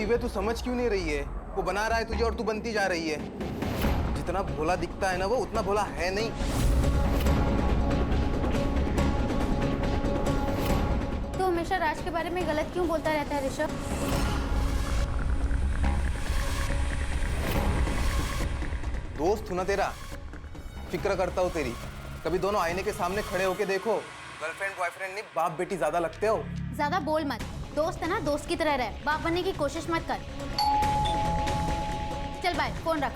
दिव्या तू समझ क्यों नहीं रही है? वो बना रहा है तुझे और तू बनती जा रही है। जितना भोला दिखता है ना वो उतना भोला है नहीं। तो हमेशा राज के बारे में गलत क्यों बोलता रहता है ऋषभ? दोस्त हूं ना तेरा, फिक्र करता हूँ तेरी। कभी दोनों आईने के सामने खड़े होके देखो। गर्लफ्रेंड बॉयफ्रेंड नहीं, बाप बेटी ज्यादा लगते हो। ज्यादा बोल मत। दोस्त है ना, दोस्त की तरह रहे, बाप बनने की कोशिश मत कर। चल बाय, फोन रख।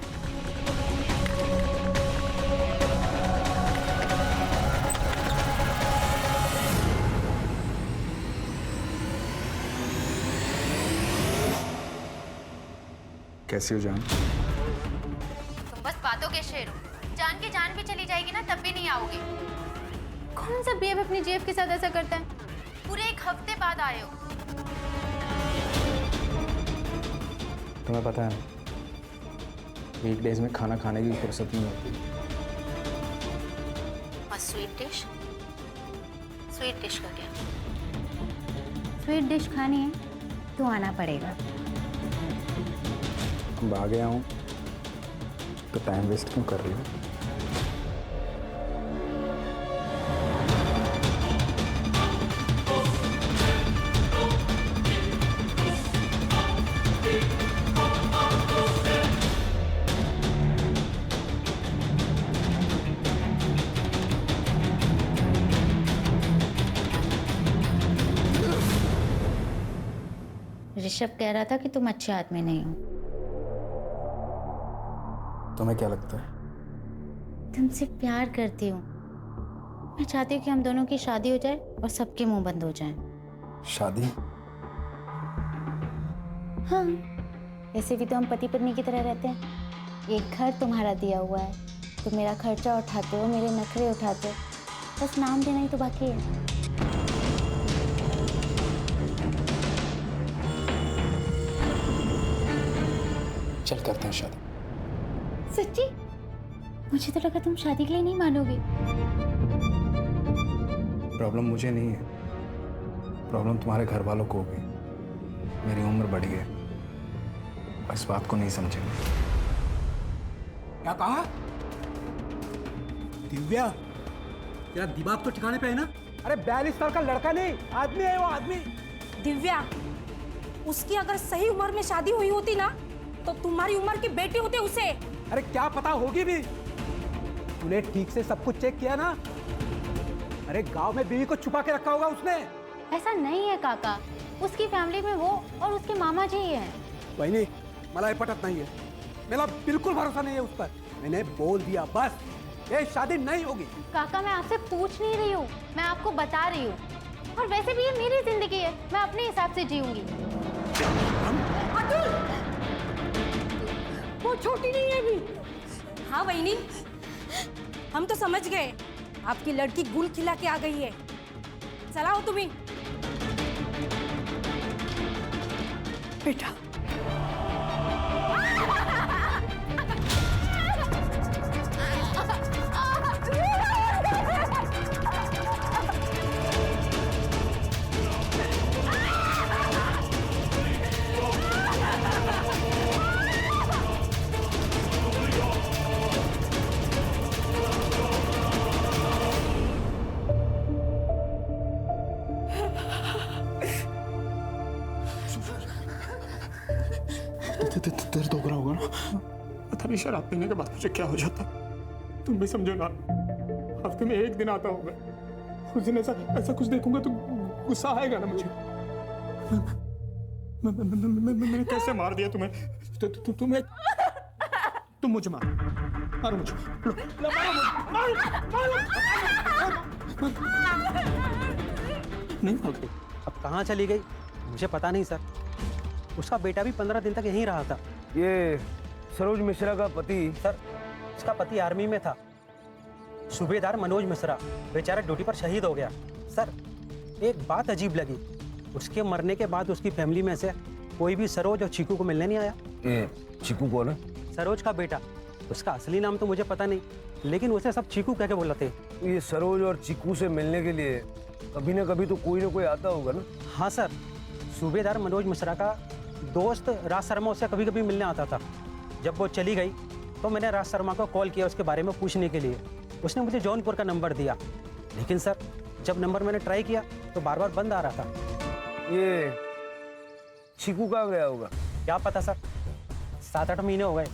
कैसी हो जान? तुम बस बातों के शेर हो। जान की जान भी चली जाएगी ना तब भी नहीं आओगे। कौन सा बेब अपनी जेब के साथ ऐसा करता है? पूरे एक हफ्ते बाद आए हो। तुम्हें पता है वीकडेज में खाना खाने की फुर्सत नहीं होती। और स्वीट डिश? स्वीट डिश का क्या? स्वीट डिश खानी है तो आना पड़ेगा। अब आ गया हूँ तो टाइम वेस्ट क्यों कर रही हो? ऋषभ कह रहा था कि तुम अच्छे आदमी नहीं हो। तुम्हें क्या लगता है? तुमसे प्यार करती हूँ। मैं चाहती हूँ कि हम दोनों की शादी हो जाए और सबके मुंह बंद हो जाएं। शादी? हाँ, ऐसे भी तो हम पति पत्नी की तरह रहते हैं। एक घर तुम्हारा दिया हुआ है, तुम मेरा खर्चा उठाते हो, मेरे नखरे उठाते हो, बस नाम देना ही तो बाकी है। चल करते हैं शादी। सच्ची? मुझे तो लगा तुम शादी के लिए नहीं मानोगे। प्रॉब्लम मुझे नहीं है, प्रॉब्लम तुम्हारे घर वालों को होगी। मेरी उम्र बढ़ी है, इस बात को नहीं समझेंगे। क्या कहा? दिव्या, तेरा दिमाग तो ठिकाने पे है ना? अरे 42 साल का लड़का नहीं, आदमी है वो, आदमी। दिव्या, उसकी अगर सही उम्र में शादी हुई होती ना तो तुम्हारी उम्र की बेटी होते उसे। अरे क्या पता होगी भी। तूने ठीक से सब कुछ चेक किया ना? अरे गांव में बीवी को छुपा के रखा होगा उसने। ऐसा नहीं है काका, उसकी फैमिली में वो और उसके मामा जी ही हैं। वही मला हे पटत नहीं है, मेरा बिल्कुल भरोसा नहीं है उस पर। मैंने बोल दिया बस, ये शादी नहीं होगी। काका मैं आपसे पूछ नहीं रही हूँ, मैं आपको बता रही हूँ। और वैसे भी ये मेरी जिंदगी है, मैं अपने हिसाब से जीऊंगी। अतुल, वो छोटी नहीं है अभी। हाँ वहीनी, हम तो समझ गए आपकी लड़की गुल खिला के आ गई है। चलाओ तुम्हें बेटा। दर्द हो रहा होगा ना? पता नहीं शराब पीने के बाद मुझे क्या हो जाता। तुम भी समझो ना, हफ्ते में एक दिन आता होगा, उस दिन ऐसा कुछ देखूंगा तो गुस्सा आएगा ना मुझे। मैंने कैसे मार दिया तुम्हें? तुम्हें तुम मुझे मारो मुझे, लो, मारो। नहीं मार दो। अब कहाँ चली गई मुझे पता नहीं सर। उसका बेटा भी 15 दिन तक यहीं रहा था। ये सरोज मिश्रा का पति? सर उसका पति आर्मी में था, सूबेदार मनोज मिश्रा, बेचारा ड्यूटी पर शहीद हो गया। सर एक बात अजीब लगी, उसके मरने के बाद उसकी फैमिली में से कोई भी सरोज और चीकू को मिलने नहीं आया। ये चीकू कौन है? सरोज का बेटा। उसका असली नाम तो मुझे पता नहीं, लेकिन उसे सब चीकू कह के बुलाते। ये सरोज और चीकू से मिलने के लिए कभी ना कभी तो कोई ना कोई आता होगा ना? हाँ सर, सूबेदार मनोज मिश्रा का दोस्त राज शर्मा उससे कभी कभी मिलने आता था। जब वो चली गई तो मैंने राज शर्मा को कॉल किया उसके बारे में पूछने के लिए। उसने मुझे जौनपुर का नंबर दिया, लेकिन सर जब नंबर मैंने ट्राई किया तो बार बार बंद आ रहा था। ये चीकू कहाँ गया होगा? क्या पता सर, 7-8 महीने हो गए,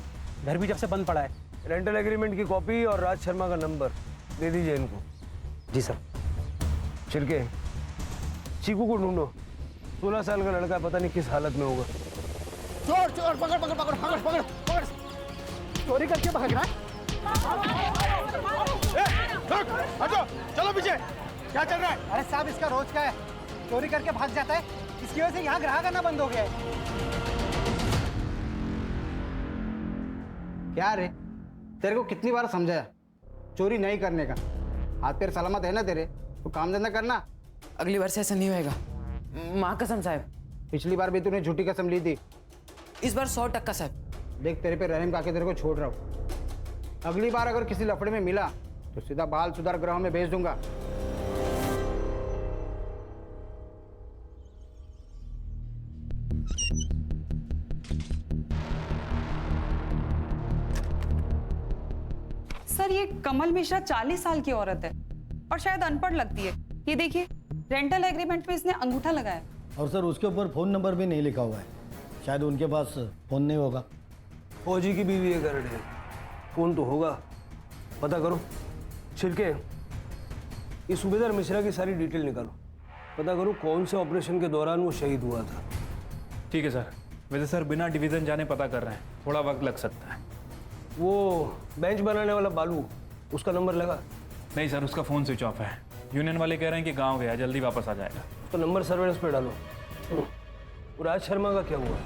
घर भी जब से बंद पड़ा है। रेंटल एग्रीमेंट की कॉपी और राज शर्मा का नंबर दे दीजिए इनको। जी सर। छिड़के, चीकू को ढूंढो। 16 साल का लड़का, पता नहीं किस हालत में होगा। चोर चोर, पकड़ पकड़ पकड़ पकड़ पकड़ पकड़, चोरी करके भाग रहा है। हटो, चलो पीछे। क्या चल रहा है? अरे साहब, इसका रोज का है, चोरी करके भाग जाता है, इसकी वजह से यहाँ ग्राहक आना बंद हो गया है। क्या रे, तेरे को कितनी बार समझाया चोरी नहीं करने का? हाथ पैर सलामत है ना तेरे, तो काम धंधा करना। अगली बार से ऐसा नहीं होएगा, माँ कसम साहब। पिछली बार भी तूने झूठी कसम ली थी। इस बार 100% साहब। देख, तेरे पे रहम काके तेरे को छोड़ रहा हूँ। अगली बार अगर किसी लफड़े में मिला तो सीधा बाल सुधार गृह में भेज दूंगा। सर, ये कमल मिश्रा 40 साल की औरत है और शायद अनपढ़ लगती है। ये देखिए, रेंटल एग्रीमेंट पे इसने अंगूठा लगाया। और सर उसके ऊपर फ़ोन नंबर भी नहीं लिखा हुआ है, शायद उनके पास फ़ोन नहीं होगा। फौजी की बीवी है करड़े, फोन तो होगा, पता करो। छिड़के, ये सूबेदार मिश्रा की सारी डिटेल निकालो, पता करो कौन से ऑपरेशन के दौरान वो शहीद हुआ था। ठीक है सर। वैसे सर बिना डिवीज़न जाने पता कर रहे हैं, थोड़ा वक्त लग सकता है। वो बेंच बनाने वाला बालू, उसका नंबर लगा? नहीं सर, उसका फ़ोन स्विच ऑफ है। यूनियन वाले कह रहे हैं कि गांव गया, जल्दी वापस आ जाएगा। उसका नंबर सर्वेलेंस पे डालो। राज शर्मा का क्या हुआ?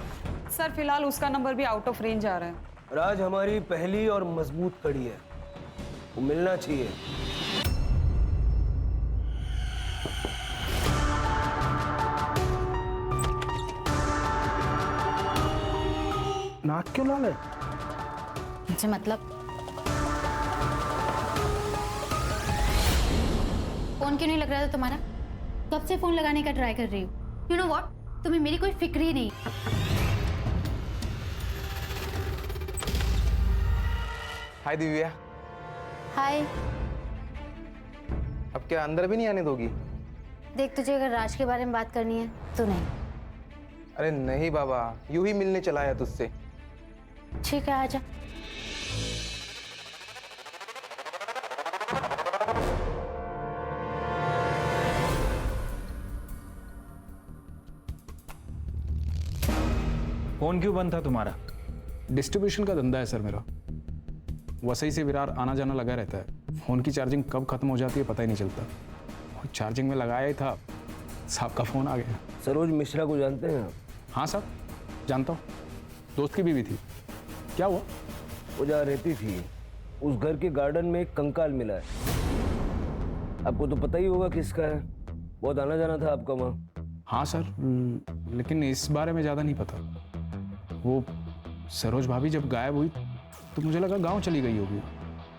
सर फिलहाल उसका नंबर भी आउट ऑफ रेंज आ रहा है। राज हमारी पहली और मजबूत कड़ी है, वो मिलना चाहिए। नाक क्यों लाल है? मुझे मतलब फोन क्यों नहीं लग रहा था तुम्हारा? कब से फोन लगाने का ट्राई कर रही हूँ। यू नो व्हाट, तुम्हें मेरी कोई फिक्र ही नहीं। हाय दिव्या। हाय। अब क्या अंदर भी नहीं आने दोगी? देख, तुझे अगर राज के बारे में बात करनी है तो नहीं। अरे नहीं बाबा, यूं ही मिलने चला आया तुझसे। ठीक है, आजा। फ़ोन क्यों बंद था तुम्हारा? डिस्ट्रीब्यूशन का धंधा है सर मेरा, वसई से विरार आना जाना लगा रहता है। फ़ोन की चार्जिंग कब खत्म हो जाती है पता ही नहीं चलता। और चार्जिंग में लगाया ही था, साहब का फ़ोन आ गया। सरोज मिश्रा को जानते हैं आप? हाँ साहब, जानता हूँ, दोस्त की बीवी थी। क्या हुआ? वो जहाँ रहती थी उस घर के गार्डन में एक कंकाल मिला है। आपको तो पता ही होगा किसका है, बहुत आना जाना था आपका वहाँ। हाँ सर, लेकिन इस बारे में ज़्यादा नहीं पता। वो सरोज भाभी जब गायब हुई तो मुझे लगा गांव चली गई होगी।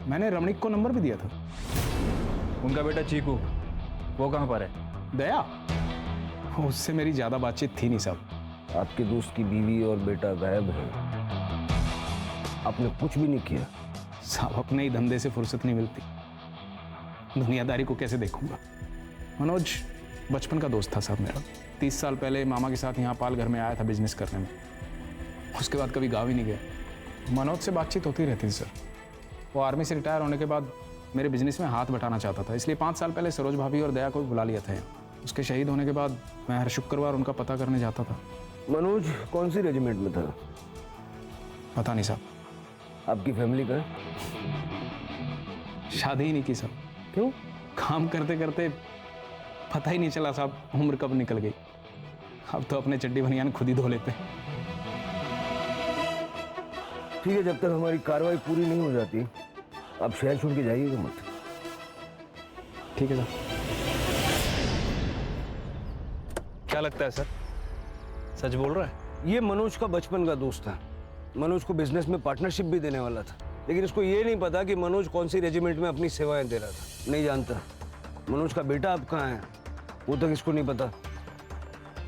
मैंने रमणीक को नंबर भी दिया था। उनका बेटा चीकू, वो कहाँ पर है? दया, उससे मेरी ज़्यादा बातचीत थी नहीं साहब। आपके दोस्त की बीवी और बेटा गायब है, आपने कुछ भी नहीं किया? साहब, अपने ही धंधे से फुर्सत नहीं मिलती, दुनियादारी को कैसे देखूंगा। मनोज बचपन का दोस्त था साहब मेरा। 30 साल पहले मामा के साथ यहाँ पाल घर में आया था बिजनेस करने में। उसके बाद कभी गाँव ही नहीं गया। मनोज से बातचीत होती रहती थी सर। वो आर्मी से रिटायर होने के बाद मेरे बिजनेस में हाथ बटाना चाहता था, इसलिए 5 साल पहले सरोज भाभी और दया को भी बुला लिया था। उसके शहीद होने के बाद मैं हर शुक्रवार उनका पता करने जाता था। मनोज कौन सी रेजिमेंट में था? पता नहीं साहब। आपकी फैमिली का? शादी ही नहीं की साहब। क्यों? काम करते करते पता ही नहीं चला साहब, उम्र कब निकल गई। अब तो अपने चड्डी बनियान खुद ही धो लेते हैं। ठीक है, जब तक हमारी कार्रवाई पूरी नहीं हो जाती आप शहर छोड़ के जाइएगा मत। ठीक है सर। क्या लगता है सर, सच बोल रहा है? ये मनोज का बचपन का दोस्त था, मनोज को बिजनेस में पार्टनरशिप भी देने वाला था, लेकिन इसको ये नहीं पता कि मनोज कौन सी रेजिमेंट में अपनी सेवाएं दे रहा था। नहीं जानता। मनोज का बेटा अब कहाँ है वो तक इसको नहीं पता।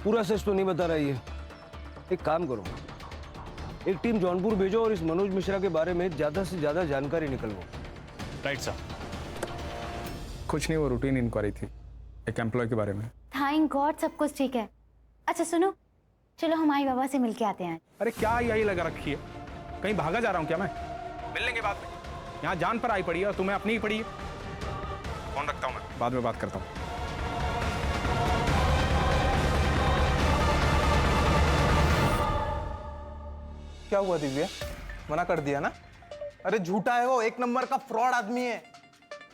पूरा सच तो नहीं बता रहा ये। एक काम करो, एक टीम जौनपुर भेजो और इस मनोज मिश्रा के बारे में ज़्यादा से ज़्यादा जानकारी निकलवाओ। Right sir. कुछ नहीं, वो रूटीन इंक्वायरी थी एक एम्प्लॉय के बारे में। थैंक गॉड सब कुछ ठीक है। अच्छा सुनो, चलो हम आई बाबा से मिलके आते हैं। अरे क्या यही लगा रखी है, कहीं भागा जा रहा हूँ क्या मैं? मिल लेंगे बाद में, यहाँ जान पर आई पड़ी है और तुम्हें अपनी ही पड़ी है। फोन रखता हूँ मैं, बाद में बात करता हूँ। क्या हुआ दिव्या, मना कर दिया ना? अरे झूठा है वो, एक नंबर का फ्रॉड आदमी है।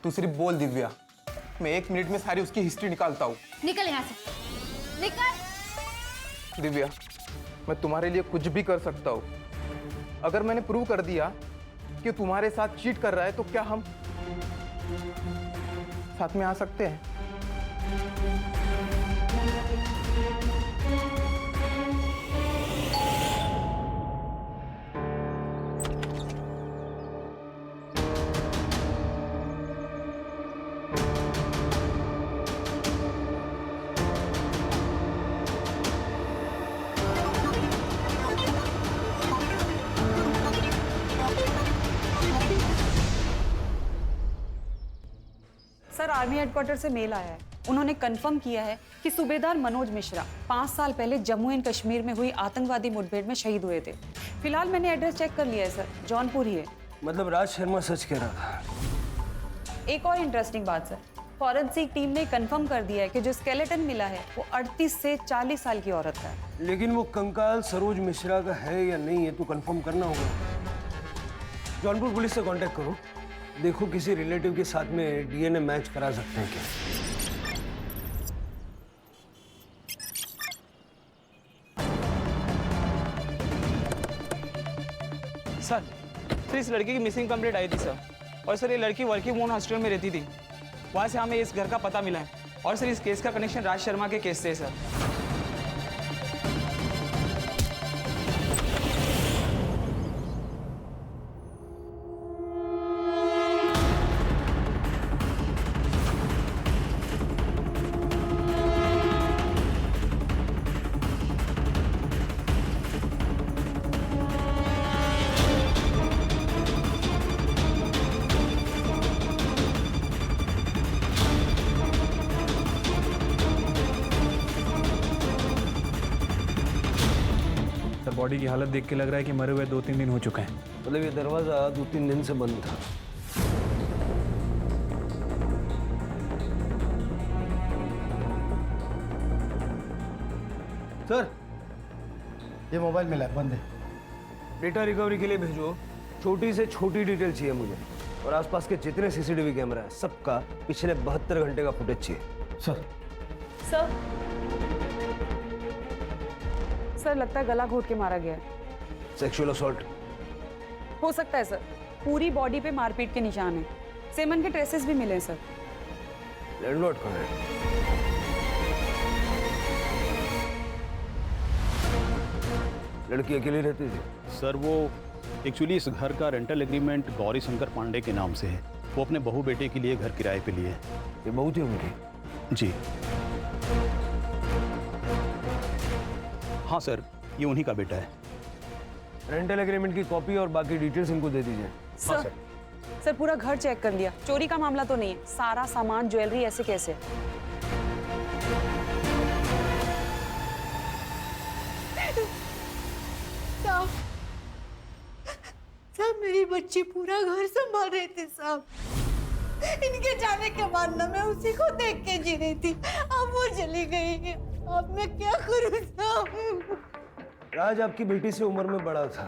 तू सिर्फ बोल दिव्या, मैं 1 मिनट में सारी उसकी हिस्ट्री निकालता हूँ। निकल यहाँ से, निकल। दिव्या, मैं तुम्हारे लिए कुछ भी कर सकता हूँ। अगर मैंने प्रूव कर दिया कि तुम्हारे साथ चीट कर रहा है तो क्या हम साथ में आ सकते हैं? सर, आर्मी हेडक्वार्टर से मेल आया है। उन्होंने कंफर्म किया है कि सूबेदार मनोज मिश्रा 5 साल पहले जम्मू एंड कश्मीर में हुई आतंकवादी मुठभेड़ में शहीद हुए थे। फिलहाल मैंने एड्रेस चेक कर लिया है सर, जौनपुर ही है। मतलब राज शर्मा सच कह रहा था। एक और इंटरेस्टिंग बात सर, फॉरेंसिक टीम ने कंफर्म कर दिया है कि जो स्केलेटन मिला है वो 38 से 40 साल की औरत का है। लेकिन वो कंकाल सरोज मिश्रा का है या नहीं, ये तो कंफर्म करना होगा। जौनपुर पुलिस से कांटेक्ट करो, देखो किसी रिलेटिव के साथ में डीएनए मैच करा सकते हैं क्या। सर, इस लड़की की मिसिंग कंप्लेंट आई थी सर, और सर ये लड़की वर्किंग वुमेन हॉस्टल में रहती थी। वहाँ से हमें इस घर का पता मिला है, और सर इस केस का कनेक्शन राज शर्मा के केस से है सर। बॉडी की हालत देख के लग रहा है कि मरे हुए 2-3 दिन हो चुके हैं। मतलब ये दरवाजा 2-3 दिन से बंद था। सर, ये मोबाइल मिला है, बंद है। डेटा रिकवरी के लिए भेजो, छोटी से छोटी डिटेल चाहिए मुझे, और आसपास के जितने सीसीटीवी कैमरा है सबका पिछले 72 घंटे का फुटेज चाहिए। सर। सर लगता है गला घोट के मारा गया है। सेक्सुअल असॉल्ट हो सकता है सर, पूरी बॉडी पे मारपीट के निशान हैं। सेमन के ट्रेसेस भी मिले हैं सर। लैंडलॉर्ड कौन है? लड़की अकेली रहती थी? सर वो एक्चुअली इस घर का रेंटल एग्रीमेंट गौरी शंकर पांडे के नाम से है। वो अपने बहू बेटे के लिए घर किराए पे लिए। ये बहू थी उनकी? जी हाँ सर, ये उन्हीं का बेटा है। रेंटल एग्रीमेंट की कॉपी और बाकी डिटेल्स इनको दे दीजिए। सर पूरा घर चेक कर लिया, चोरी का मामला तो नहीं है। सारा सामान, ज्वेलरी ऐसे कैसे? साहब मेरी बच्ची पूरा घर संभाल रही थी साहब। इनके जाने के बाद ना मैं उसी को देख के जी रही थी, अब वो चली गई। अब मैं क्या करूं साहब? राज आपकी बेटी से उम्र में बड़ा था,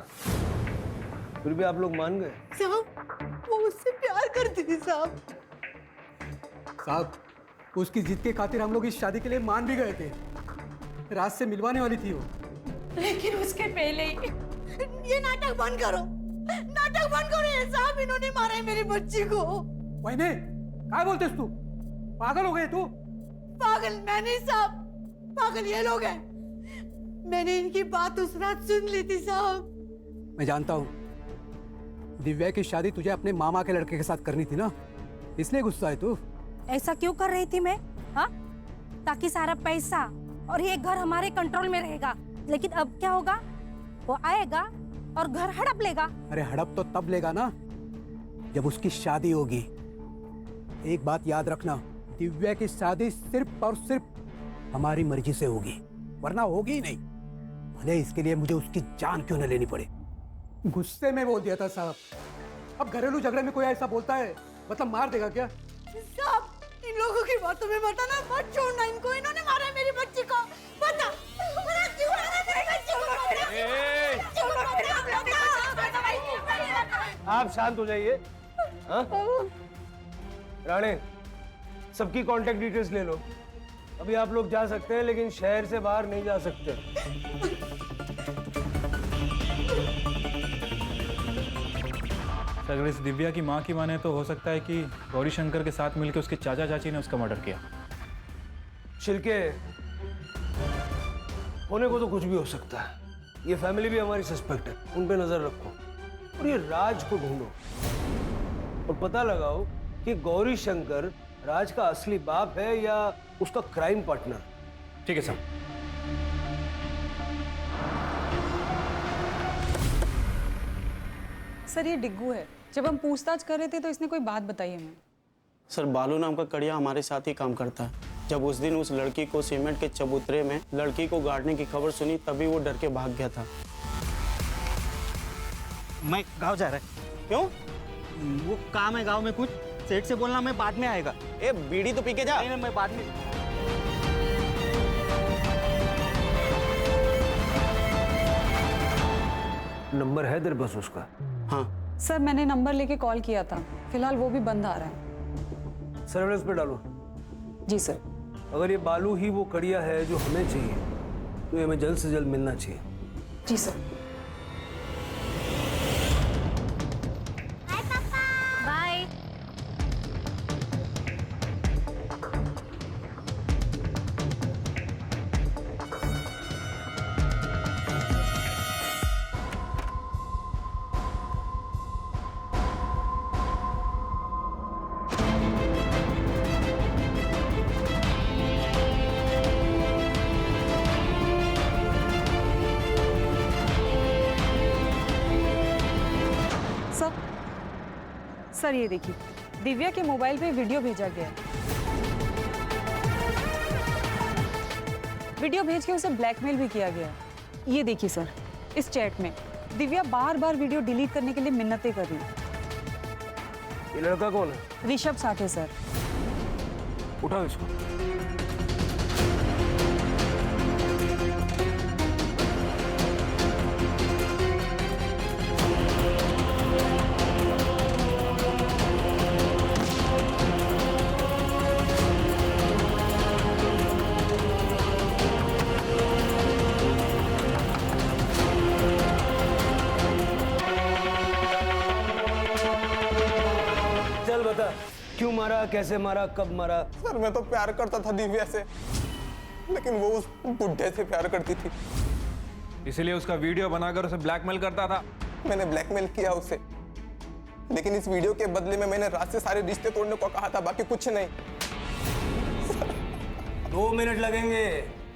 फिर भी आप लोग मान गए? साहब वो उससे प्यार करती थी साहब। साहब उसकी जिद के खातिर हम लोग इस शादी के लिए मान भी गए थे। राज से मिलवाने वाली थी वो, लेकिन उसके पहले ही ये नाटक बंद करो, नाटक बंद करो। ये साहब इन्होंने मारा है मेरी बच्ची को। वहीने क्या बोलते तू? पागल हो गए तू? पागल मैं नहीं साहब, पागल ये लोग हैं। मैंने इनकी बात उस रात सुन ली थी साहब। मैं जानता हूँ दिव्या की शादी तुझे अपने मामा के लड़के के साथ करनी थी ना, इसलिए गुस्सा है तू। ऐसा क्यों कर रही थी मैं? हाँ, ताकि सारा पैसा और ये घर हमारे कंट्रोल में रहेगा। लेकिन अब क्या होगा? वो आएगा और घर हड़प लेगा। अरे हड़प तो तब लेगा ना जब उसकी शादी होगी। एक बात याद रखना, दिव्या की शादी सिर्फ और सिर्फ हमारी मर्जी से होगी, वरना होगी ही नहीं, भले इसके लिए मुझे उसकी जान क्यों न लेनी पड़े। गुस्से में बोल दिया था साहब। अब घरेलू झगड़े में कोई ऐसा बोलता है मतलब मार देगा क्या? साहब, इन लोगों की बातों में मत आना, मत छोड़ना इनको। इन्होंने मारा है मेरी बच्ची को। बता क्यों मारा मेरी बच्ची को? आप शांत हो जाइए। हाँ? राणे, सबकी कांटेक्ट डिटेल्स ले लो। अभी आप लोग जा सकते हैं लेकिन शहर से बाहर नहीं जा सकते। अगर इस दिव्या की माँ की माने तो हो सकता है कि गौरी शंकर के साथ मिलकर उसके चाचा चाची ने उसका मर्डर किया। छिलके होने को तो कुछ भी हो सकता है। ये फैमिली भी हमारी सस्पेक्ट है, उन पे नजर रखो और ये राज को ढूंढो और पता लगाओ कि गौरी शंकर राज का असली बाप है या उसका क्राइम पार्टनर। ठीक है सर। सर ये डिग्गू है। जब हम पूछताछ कर रहे थे तो इसने कोई बात बताई हमें। सर बालू नाम का कड़िया हमारे साथ ही काम करता है। जब उस दिन उस लड़की को सीमेंट के चबूतरे में लड़की को गाड़ने की खबर सुनी तभी वो डर के भाग गया था। मैं गांव जा रहा है। क्यों? वो काम है गांव में कुछ, सेठ से बोलना मैं बाद में आएगा। ए बीड़ी तो पी के जा। नहीं, मैं बाद में। नंबर है तेरे पास उसका? हाँ सर मैंने नंबर लेके कॉल किया था, फिलहाल वो भी बंद आ रहा है। सर्वेलेंस पे डालो। जी सर। अगर ये बालू ही वो कड़िया है जो हमें चाहिए तो ये हमें जल्द से जल्द मिलना चाहिए। जी सर। बाय। सर ये देखिए, दिव्या के मोबाइल पे वीडियो भेजा गया है। वीडियो भेज के उसे ब्लैकमेल भी किया गया है। ये देखिए सर, इस चैट में दिव्या बार बार वीडियो डिलीट करने के लिए मिन्नतें कर रही है। ये लड़का कौन है? ऋषभ साठे सर। उठाओ इसको। क्यों मारा, कैसे मारा, कब मारा? सर मैं तो प्यार करता था दिव्या से, लेकिन वो उस बुढ़े से प्यार करती थी, इसीलिए उसका वीडियो बनाकर उसे ब्लैकमेल करता था। मैंने ब्लैकमेल किया उसे, लेकिन इस वीडियो के बदले में मैंने रात से सारे रिश्ते तोड़ने को कहा था, बाकी कुछ नहीं। 2 मिनट लगेंगे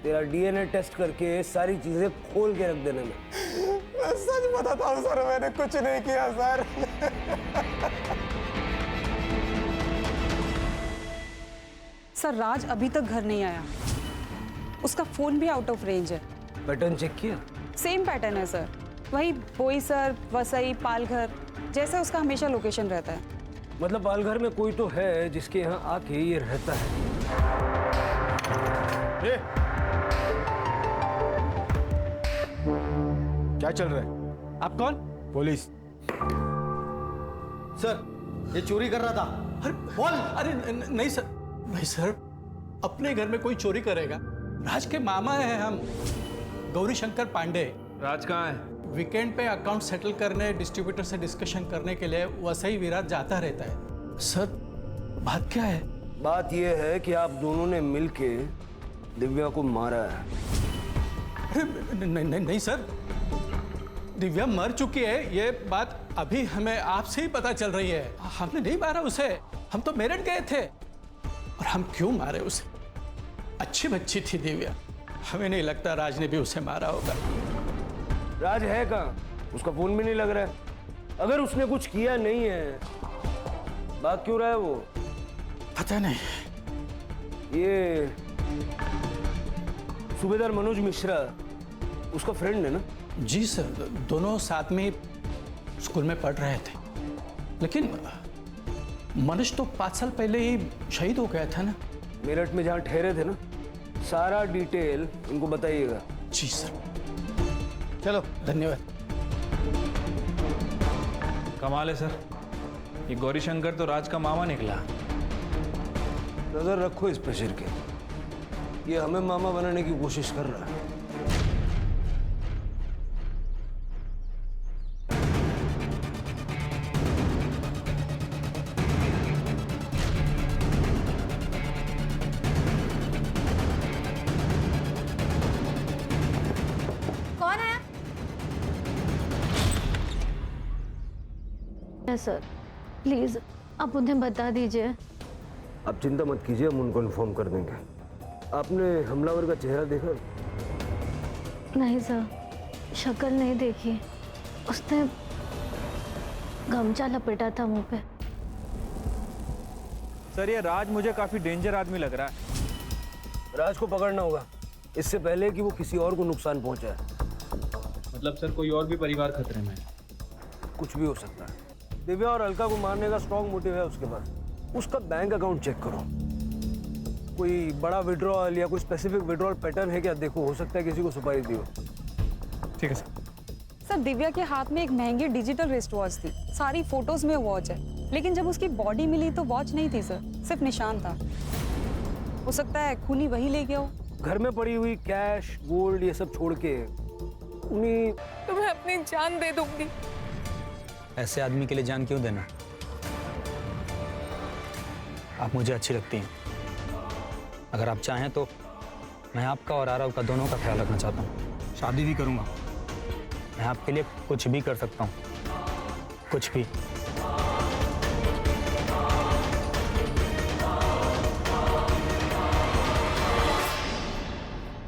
तेरा डीएनए टेस्ट करके सारी चीजें खोल के रख देने में। मैं सच बताता हूँ सर, मैंने कुछ नहीं किया सर। सर राज अभी तक घर नहीं आया, उसका फोन भी आउट ऑफ रेंज है। पैटर्न चेक किया? सेम पैटर्न है सर, वही बोईसर, वसई, पालघर जैसा उसका हमेशा लोकेशन रहता है। मतलब पालघर में कोई तो है जिसके यहाँ आके ये रहता है। क्या चल रहा है? आप कौन? पुलिस। सर ये चोरी कर रहा था। अरे बोल। अरे नहीं सर, नहीं सर, अपने घर में कोई चोरी करेगा? राज के मामा हैं हम, गौरी शंकर पांडे। राज कहाँ है? वीकेंड पे अकाउंट सेटल करने, डिस्ट्रीब्यूटर से डिस्कशन करने के लिए वसई विराट जाता रहता है। सर बात क्या है? बात यह है कि आप दोनों ने मिलके दिव्या को मारा है। नहीं सर, दिव्या मर चुकी है, ये बात अभी हमें आपसे ही पता चल रही है। हमने नहीं मारा उसे, हम तो मेरठ गए थे। और हम क्यों मारे उसे? अच्छी बच्ची थी दिव्या, हमें नहीं लगता राज ने भी उसे मारा होगा। राज है कहाँ? उसका फोन भी नहीं लग रहा है। अगर उसने कुछ किया नहीं है, भाग क्यों रहा है वो? पता नहीं। ये सूबेदार मनोज मिश्रा उसका फ्रेंड है ना? जी सर, दोनों साथ में स्कूल में पढ़ रहे थे, लेकिन मनोज तो 5 साल पहले ही शहीद हो गया था ना। मेरठ में जहाँ ठहरे थे ना, सारा डिटेल उनको बताइएगा। जी सर। चलो, धन्यवाद। कमाल है सर, ये गौरी शंकर तो राज का मामा निकला। नजर रखो इस पर शिर के, ये हमें मामा बनाने की कोशिश कर रहा है। कौन है? सर प्लीज आप उन्हें बता दीजिए। आप चिंता मत कीजिए, हम उनको इन्फॉर्म कर देंगे। आपने हमलावर का चेहरा देखा? नहीं सर, शक्ल नहीं देखी। उसने गमछा लपेटा था मुंह पे। सर ये राज मुझे काफी डेंजर आदमी लग रहा है। राज को पकड़ना होगा इससे पहले कि वो किसी और को नुकसान पहुंचाए। मतलब सर कोई और भी परिवार खतरे में है? कुछ भी हो सकता है। दिव्या और अलका को मारने का स्ट्रॉन्ग मोटिव है उसके पास। उसका बैंक अकाउंट चेक करो, कोई बड़ा विड्रॉल या कोई स्पेसिफिक विड्रॉल पैटर्न है क्या देखो, हो सकता है किसी को सुपारी दी हो। ठीक है सर। सर दिव्या के हाथ में एक महंगी डिजिटल रिस्ट वॉच थी, सारी फोटोज में वॉच है, लेकिन जब उसकी बॉडी मिली तो वॉच नहीं थी सर, सिर्फ निशान था। हो सकता है खूनी वही ले गया हो। घर में पड़ी हुई कैश गोल्ड ये सब छोड़ के उन्हीं तो मैं अपनी जान दे दूंगी। ऐसे आदमी के लिए जान क्यों देना? आप मुझे अच्छी लगती हैं। अगर आप चाहें तो मैं आपका और आरव का दोनों का ख्याल रखना चाहता हूँ। शादी भी करूँगा। मैं आपके लिए कुछ भी कर सकता हूँ, कुछ भी।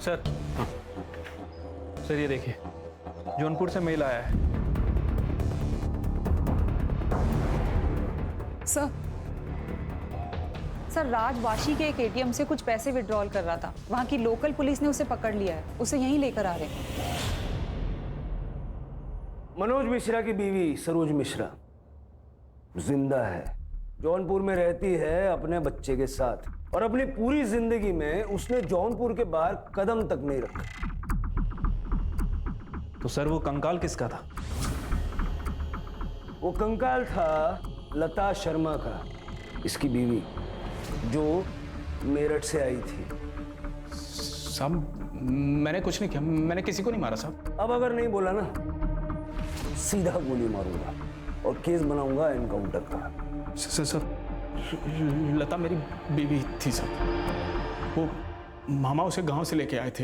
सर सर ये देखिए, जौनपुर से मेल आया है। सर राज वाशी के एक एटीएम से कुछ पैसे विड्रॉल कर रहा था। वहां की लोकल पुलिस ने उसे पकड़ लिया है, उसे यहीं लेकर आ रहे हैं। मनोज मिश्रा की बीवी सरोज मिश्रा जिंदा है, जौनपुर में रहती है अपने बच्चे के साथ, और अपनी पूरी जिंदगी में उसने जौनपुर के बाहर कदम तक नहीं रखा। तो सर वो कंकाल किसका था? वो कंकाल था लता शर्मा का, इसकी बीवी, जो मेरठ से आई थी। साहब मैंने कुछ नहीं किया, मैंने किसी को नहीं मारा साहब। अब अगर नहीं बोला ना, सीधा गोली मारूंगा और केस बनाऊंगा एनकाउंटर का। सर लता मेरी बीवी थी साहब। वो मामा उसे गांव से लेके आए थे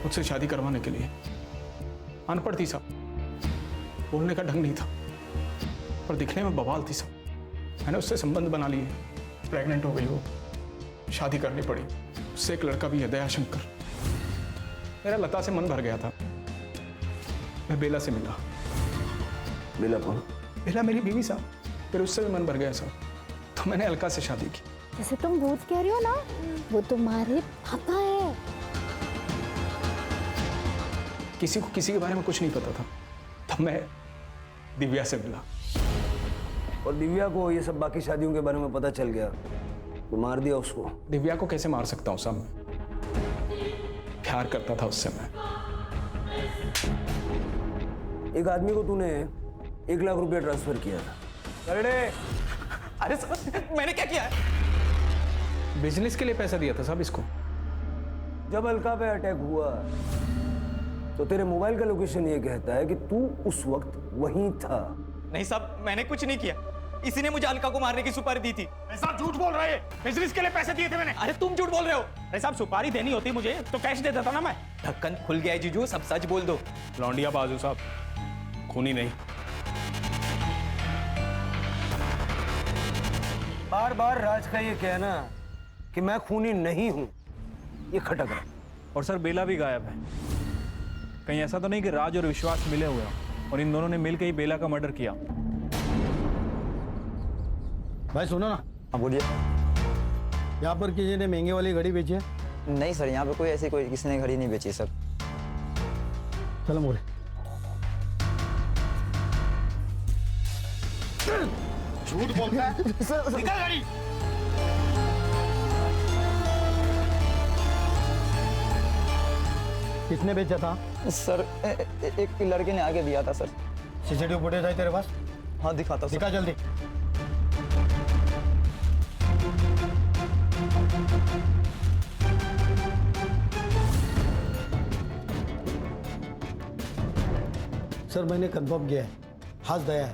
मुझसे शादी करवाने के लिए। अनपढ़ थी साहब, बोलने का ढंग नहीं था, पर दिखने में बवाल थी साहब। मैंने उससे संबंध बना लिए, प्रेग्नेंट हो गई वो, शादी करनी पड़ी। उससे एक लड़का भी है, दयाशंकर। मेरा लता से मन भर गया था। मैं बेला से मिला। बेला कौन? बेला मेरी बीवी साहब। फिर उससे भी मन भर गया साहब, तो मैंने अलका से शादी की। जैसे तुम भूत कह रही हो ना, वो तुम्हारे पापा है। किसी को किसी के बारे में कुछ नहीं पता था, तब मैं दिव्या से मिला। और दिव्या को ये सब बाकी शादियों के बारे में पता चल गया तो मार दिया उसको। दिव्या को कैसे मार सकता हूँ साहब? मैं प्यार करता था उससे। मैं एक आदमी को तूने 1 लाख रुपया ट्रांसफर किया था। अरे साहब मैंने क्या किया है? बिजनेस के लिए पैसा दिया था साहब इसको। जब अलका पे अटैक हुआ तो तेरे मोबाइल का लोकेशन ये कहता है कि तू उस वक्त वहीं था। नहीं साहब मैंने कुछ नहीं किया, इसी ने मुझे अलका को मारने की सुपारी दी थी। साहब झूठ बोल रहे हैं, बिजनेस के लिए पैसे दिए थे मैंने। अरे तुम झूठ बोल रहे हो। अरे साहब सुपारी देनी होती मुझे तो कैश दे देता ना मैं। ढक्कन खुल गया है जीजू, सब सच बोल दो। लौंडिया बाजू साहब, खूनी नहीं। बार बार राज का ये कहना कि मैं खूनी नहीं हूं, ये खटक रहा। और सर बेला भी गायब है। कहीं ऐसा तो नहीं कि राज और विश्वास मिले हुए हों और इन दोनों ने मिलकर ही बेला का मर्डर किया? भाई सुनो ना। हाँ बोलिए। यहाँ पर किसी ने महंगे वाली घड़ी बेची है? नहीं सर, यहाँ पे कोई किसी ने घड़ी नहीं बेची सर। चलो मोरे। झूठ बोलता है। निकल गाड़ी। किसने बेचा था? सर एक लड़के ने आगे दिया था सर। सीसीटीवी फुटेज है तेरे पास? हाँ दिखाता हूँ। दिखा जल्दी। सर मैंने कंफर्म किया है, हाथ दया है।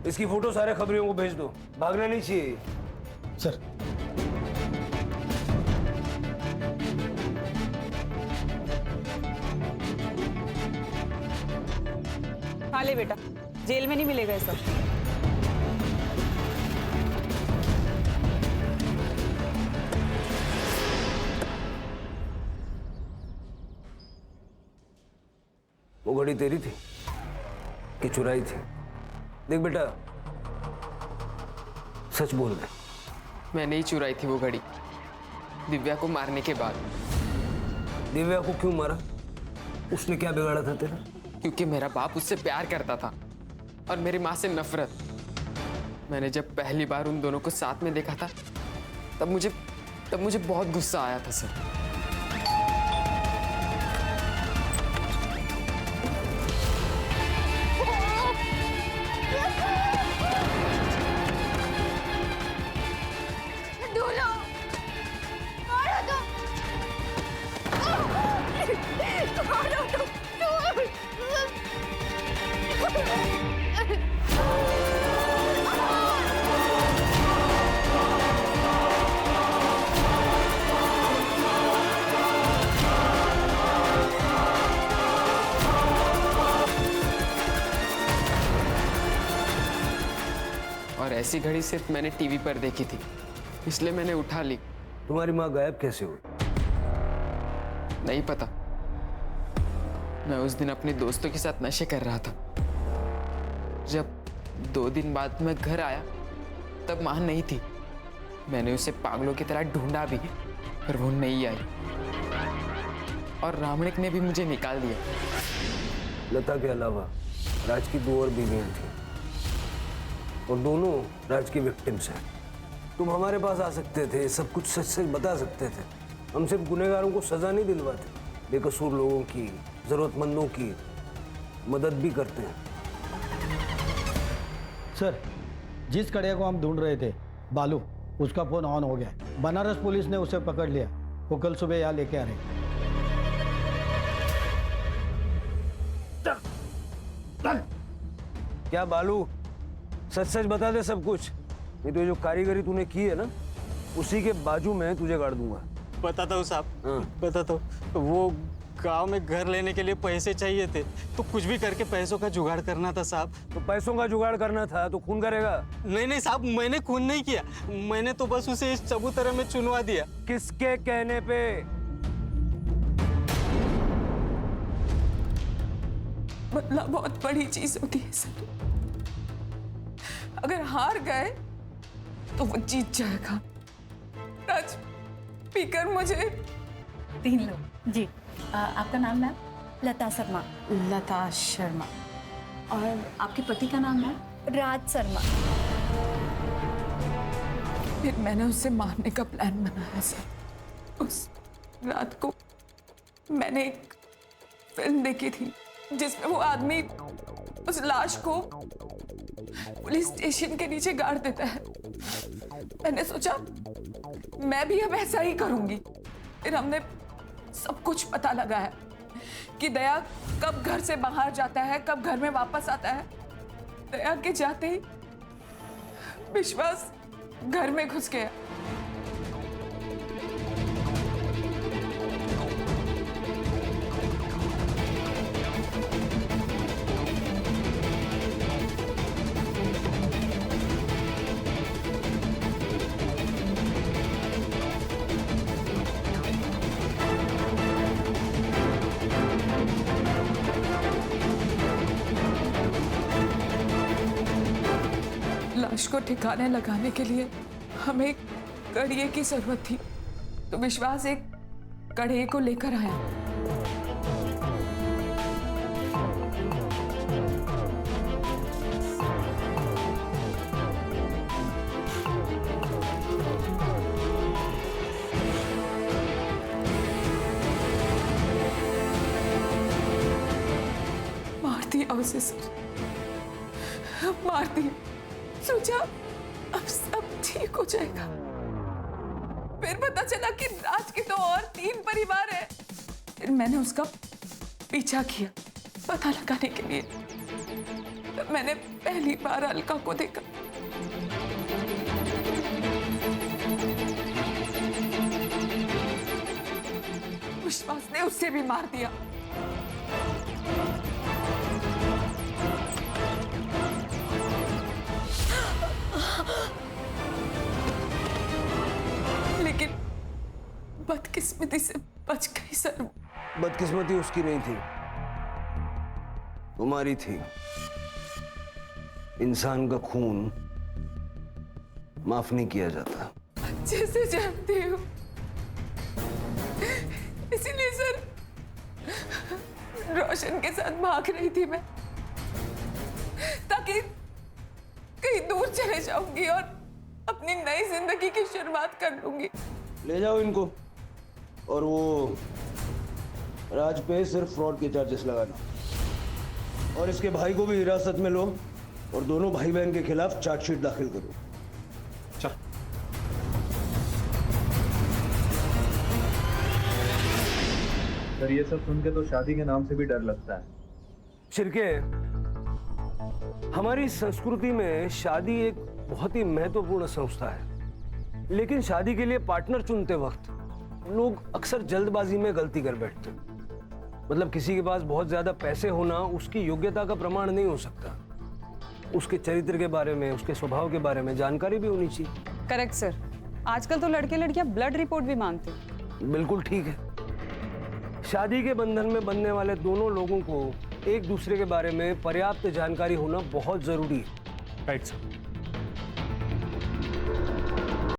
इसकी फोटो सारे खबरियों को भेज दो, भागना नहीं चाहिए। सर खा ले बेटा, जेल में नहीं मिलेगा ये सब। वो घड़ी तेरी थी कि चुराई थी? देख बेटा, सच बोल रहे। मैंने ही चुराई थी वो घड़ी, दिव्या को मारने के बाद। दिव्या को क्यों मारा? उसने क्या बिगाड़ा था तेरा? क्योंकि मेरा बाप उससे प्यार करता था और मेरी माँ से नफरत। मैंने जब पहली बार उन दोनों को साथ में देखा था तब मुझे बहुत गुस्सा आया था सर। और ऐसी घड़ी सिर्फ मैंने टीवी पर देखी थी, इसलिए मैंने उठा ली। तुम्हारी माँ गायब कैसे हुई? नहीं पता। मैं उस दिन अपने दोस्तों के साथ नशे कर रहा था। जब 2 दिन बाद मैं घर आया तब माँ नहीं थी। मैंने उसे पागलों की तरह ढूंढा भी, पर वो नहीं आई और रामणिक ने भी मुझे निकाल दिया। लता के अलावा राज की 2 और बीवियां थी और दोनों राज की विक्टिम्स हैं। तुम हमारे पास आ सकते थे, सब कुछ सच सच बता सकते थे। हम सिर्फ गुनहगारों को सजा नहीं दिलवाते, बेकसूर लोगों की, जरूरतमंदों की मदद भी करते हैं। सर जिस कड़िया को हम ढूंढ रहे थे, बालू, उसका फोन ऑन हो गया। बनारस पुलिस ने उसे पकड़ लिया। वो कल सुबह यहाँ लेके आ रहे। क्या बालू, सच सच बता दे सब कुछ, नहीं तो जो कारीगरी तूने की है ना, उसी के बाजू में तुझे गाड़ दूंगा। बताता हूँ साहब, बताता हूँ। वो गांव में घर लेने के लिए पैसे चाहिए थे, तो कुछ भी करके पैसों का जुगाड़ करना था साहब। तो पैसों का जुगाड़ करना था तो खून करेगा? नहीं नहीं साहब, मैंने खून नहीं किया। मैंने तो बस उसे इस चबूतरे में चुनवा दिया। किसके कहने पे? बदला बहुत बड़ी चीज होती है सर। अगर हार गए तो वो जीत जाएगा। राज, पीकर मुझे 3 लोग जी। आपका नाम मैम? लता शर्मा। लता शर्मा। और आपके पति का नाम मैम? राज शर्मा। फिर मैंने उसे मारने का प्लान बनाया सर। उस रात को मैंने एक फिल्म देखी थी जिसमें वो आदमी उस लाश को पुलिस स्टेशन के नीचे गाड़ देता है। मैंने सोचा मैं भी अब ऐसा ही करूंगी। फिर हमने सब कुछ पता लगाया कि दया कब घर से बाहर जाता है, कब घर में वापस आता है। दया के जाते ही विश्वास घर में घुस गया। लाश को ठिकाने लगाने के लिए हमें एक कड़िए की जरूरत थी, तो विश्वास एक कड़िए को लेकर आया। मार दिया उसे सर, मार दिया। सोचा अब सब ठीक हो जाएगा। फिर पता चला कि राज के तो और 3 परिवार है। फिर मैंने उसका पीछा किया पता लगाने के लिए। तब मैंने पहली बार अलका को देखा। विश्वास ने उसे भी मार दिया। लेकिन बदकिस्मती से बच गई सर। बदकिस्मती उसकी नहीं थी, तुम्हारी थी। इंसान का खून माफ नहीं किया जाता। अच्छे से जानती हूँ, इसीलिए सर रोशन के साथ भाग रही थी मैं, ताकि कहीं दूर चले जाऊंगी और अपनी नई जिंदगी की शुरुआत कर लूंगी। ले जाओ इनको, और वो राज पे सिर्फ फ्रॉड के चार्जेस लगाना, और इसके भाई को भी हिरासत में लो और दोनों भाई बहन के खिलाफ चार्जशीट दाखिल करो। चल। सर ये सब सुन के तो शादी के नाम से भी डर लगता है। शिर्के, हमारी संस्कृति में शादी एक बहुत ही महत्वपूर्ण संस्था है, लेकिन शादी के लिए पार्टनर चुनते वक्त लोग अक्सर जल्दबाजी में गलती कर बैठते हैं। मतलब किसी के पास बहुत ज्यादा पैसे होना उसकी योग्यता का प्रमाण नहीं हो सकता। उसके चरित्र के बारे में, उसके स्वभाव के बारे में जानकारी भी होनी चाहिए। Correct sir. आजकल तो लड़के लड़कियां ब्लड रिपोर्ट भी मांगते हैं। बिल्कुल ठीक है। शादी के बंधन में बंधने वाले दोनों लोगों को एक दूसरे के बारे में पर्याप्त जानकारी होना बहुत जरूरी है। Right sir.